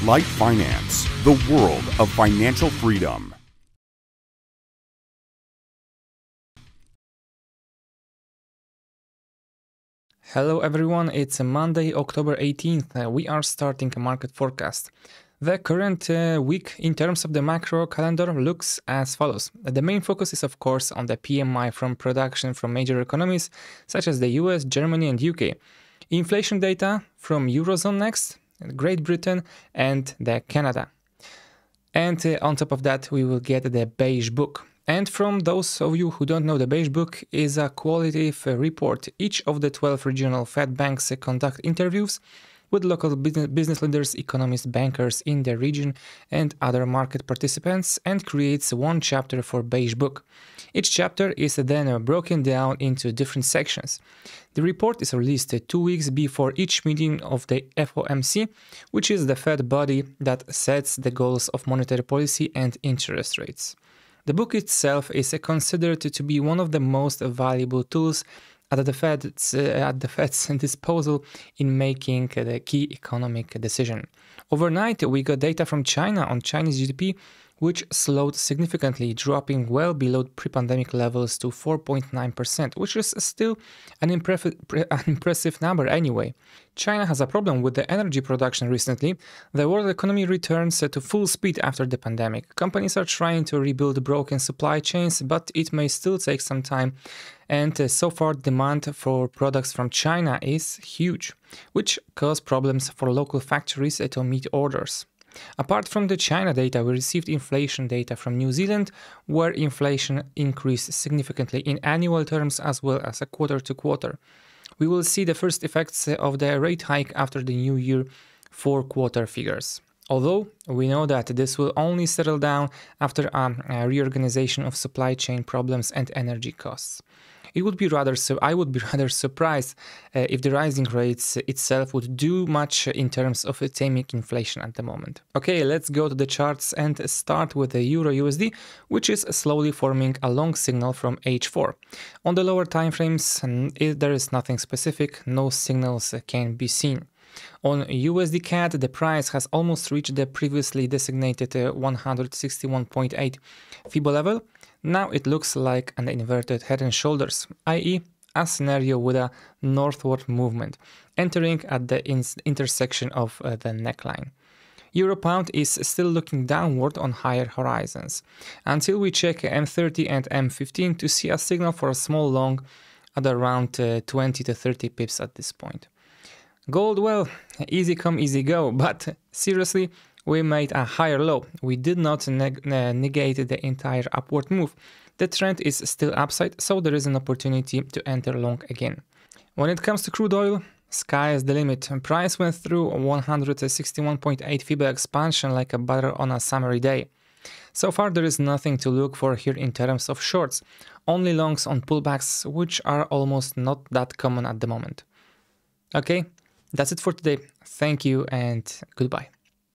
LiteFinance, the world of financial freedom. Hello everyone, it's Monday, October 18th. We are starting a market forecast. The current week in terms of the macro calendar looks as follows. The main focus is of course on the PMI from production from major economies such as the US, Germany and UK. Inflation data from Eurozone next, Great Britain and the Canada. And on top of that we will get the Beige Book. And from those of you who don't know, the Beige Book is a qualitative report. Each of the 12 regional Fed banks conduct interviews with local business leaders, economists, bankers in the region and other market participants and creates one chapter for Beige Book. Each chapter is then broken down into different sections. The report is released 2 weeks before each meeting of the FOMC, which is the Fed body that sets the goals of monetary policy and interest rates. The book itself is considered to be one of the most valuable tools at the Fed's disposal in making the key economic decision. Overnight, we got data from China on Chinese GDP, which slowed significantly, dropping well below pre-pandemic levels to 4.9%, which is still an impressive number anyway. China has a problem with the energy production recently. The world economy returns to full speed after the pandemic. Companies are trying to rebuild broken supply chains, but it may still take some time. And so far, demand for products from China is huge, which cause problems for local factories to meet orders. Apart from the China data, we received inflation data from New Zealand, where inflation increased significantly in annual terms as well as a quarter to quarter. We will see the first effects of the rate hike after the New Year for quarter figures. Although we know that this will only settle down after a reorganization of supply chain problems and energy costs. I would be rather surprised if the rising rates itself would do much in terms of taming inflation at the moment. Okay, let's go to the charts and start with the Euro USD, which is slowly forming a long signal from H4. On the lower time frames, there is nothing specific, no signals can be seen. On USD CAD, the price has almost reached the previously designated 161.8 FIBO level. Now it looks like an inverted head and shoulders, i.e. a scenario with a northward movement, entering at the intersection of the neckline. Euro-Pound is still looking downward on higher horizons, until we check M30 and M15 to see a signal for a small long at around 20 to 30 pips at this point. Gold, well, easy come, easy go, but seriously, we made a higher low. We did not negate the entire upward move. The trend is still upside, so there is an opportunity to enter long again. When it comes to crude oil, sky is the limit. Price went through 161.8 FIBO expansion like a butter on a summery day. So far there is nothing to look for here in terms of shorts, only longs on pullbacks, which are almost not that common at the moment. Okay, that's it for today. Thank you and goodbye.